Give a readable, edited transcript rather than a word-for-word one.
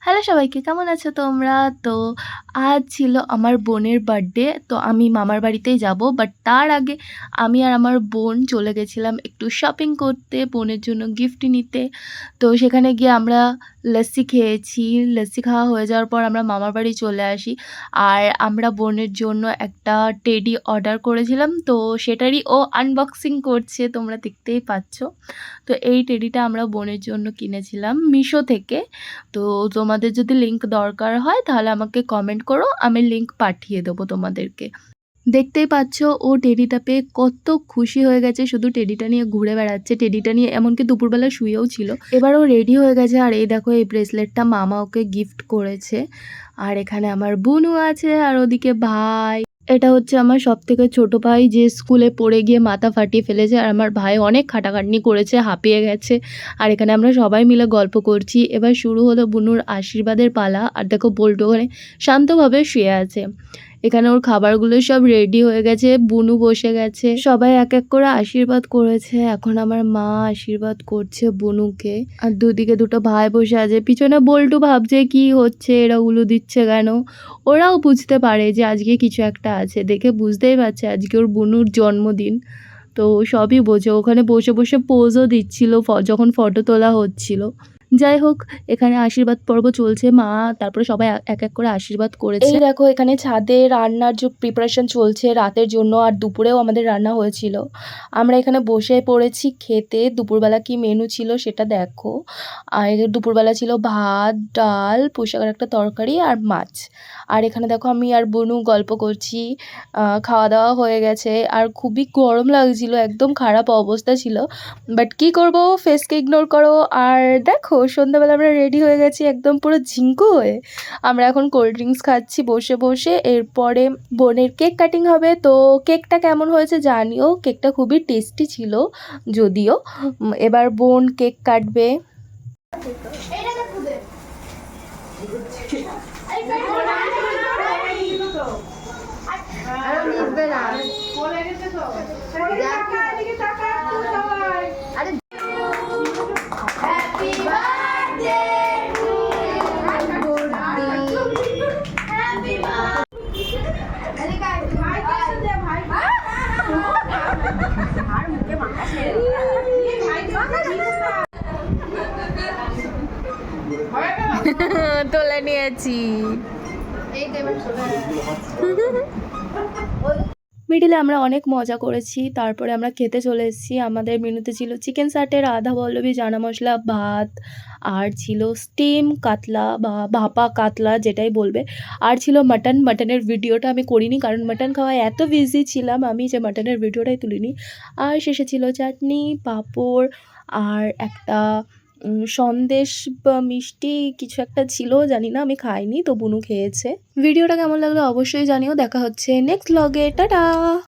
Hello সবাইকে, কেমন আছো তোমরা? তো আজ ছিল আমার বোনের বার্থডে। তো আমি মামার বাড়িতেই যাব। বাট তার আগে আমি আর আমার বোন চলে গেছিলাম একটু শপিং করতে, বোনের জন্য গিফট নিতে। তো সেখানে গিয়ে আমরা লস্যি খেয়েছি। লস্যি খাওয়া হয়ে যাওয়ার পর আমরা মামার বাড়ি চলে আসি। আর আমরা বোনের জন্য একটা টেডি অর্ডার করেছিলাম। তো সেটারই ও আনবক্সিং করছে, তোমরা দেখতেই পাচ্ছ। তো এই টেডিটা আমরা বোনের জন্য কিনেছিলাম মিশো থেকে। তো তোমাদের যদি লিংক দরকার হয় তাহলে আমাকে কমেন্ট করো, আমি লিংক পাঠিয়ে দেবো তোমাদেরকে। দেখতেই পাচ্ছ ও টেডিটা পেয়ে কত খুশি হয়ে গেছে, শুধু টেডিটা নিয়ে ঘুরে বেড়াচ্ছে। টেডিটা নিয়ে এমনকি দুপুরবেলা শুয়েও ছিল। এবার ও রেডি হয়ে গেছে। আর এই দেখো, এই ব্রেসলেটটা মামা ওকে গিফট করেছে। আর এখানে আমার বোনও আছে, আর ওদিকে ভাই। এটা হচ্ছে আমার সবথেকে ছোট ভাই, যে স্কুলে পড়ে গিয়ে মাথা ফাটিয়ে ফেলেছে। আর আমার ভাই অনেক খাটাখাটনি করেছে, হাঁপিয়ে গেছে। আর এখানে আমরা সবাই মিলে গল্প করছি। এবার শুরু হলো বুনুর আশীর্বাদের পালা। আর দেখো বল্টু ওখানে শান্তভাবে শুয়ে আছে। এখানে ওর খাবারগুলো সব রেডি হয়ে গেছে, বুনু বসে গেছে, সবাই এক এক করে আশীর্বাদ করেছে। এখন আমার মা আশীর্বাদ করছে বুনুকে। আর দুদিকে দুটো ভাই বসে আছে। পিছনে বল্টু ভাবছে কি হচ্ছে, এরা উলু দিচ্ছে কেন। ওরাও বুঝতে পারে যে আজকে কিছু একটা আছে, দেখে বুঝতেই পারছে আজকে ওর বুনুর জন্মদিন। তো সবই বোঝে। ওখানে বসে বসে পোজও দিচ্ছিল যখন ফটো তোলা হচ্ছিল। যাই হোক, এখানে আশীর্বাদ পর্ব চলছে। মা তারপরে সবাই এক এক করে আশীর্বাদ করেছে। এই দেখো, এখানে ছাদে রান্নার যে প্রিপারেশন চলছে রাতের জন্য। আর দুপুরেও আমাদের রান্না হয়েছিল। আমরা এখানে বসে পড়েছি খেতে। দুপুরবেলা কি মেনু ছিল সেটা দেখো। আর দুপুরবেলা ছিল ভাত, ডাল, পুঁইশাকের একটা তরকারি আর মাছ। আর এখানে দেখো আমি আর বোনু গল্প করছি। খাওয়া দাওয়া হয়ে গেছে। আর খুবই গরম লাগছিল, একদম খারাপ অবস্থা ছিল। বাট কি করব, ফেসকে ইগনোর করো। আর দেখো, সন্ধ্যাবেলা আমরা রেডি হয়ে গেছি একদম পুরো ঝিঙ্কু হয়ে। আমরা এখন কোল্ড ড্রিঙ্কস খাচ্ছি বসে বসে। এরপরে বোনের কেক কাটিং হবে। তো কেকটা কেমন হয়েছে জানিও। কেকটা খুবই টেস্টি ছিল যদিও। এবার বোন কেক কাটবে। তুলে নিয়েছি। মিডিলে আমরা অনেক মজা করেছি। তারপরে আমরা খেতে চলে এসেছি। আমাদের মেনুতে ছিল চিকেন সাটে, রাধা বল্লভী, চানা মশলা, ভাত। আর ছিল স্টিম কাতলা বা ভাপা কাতলা, যেটাই বলবে। আর ছিল মাটন। মাটনের ভিডিওটা আমি করিনি, কারণ মাটন খাওয়ায় এত বিজি ছিলাম আমি যে মাটনের ভিডিওটাই তুলিনি। আর শেষে ছিল চাটনি, পাঁপড়, আর একটা সন্দেশ বা মিষ্টি কিছু একটা ছিল, জানি না, আমি খাইনি। তো বুনু খেয়েছে। ভিডিওটা কেমন লাগলো অবশ্যই জানিও। দেখা হচ্ছে নেক্সট ব্লগে। টাটা।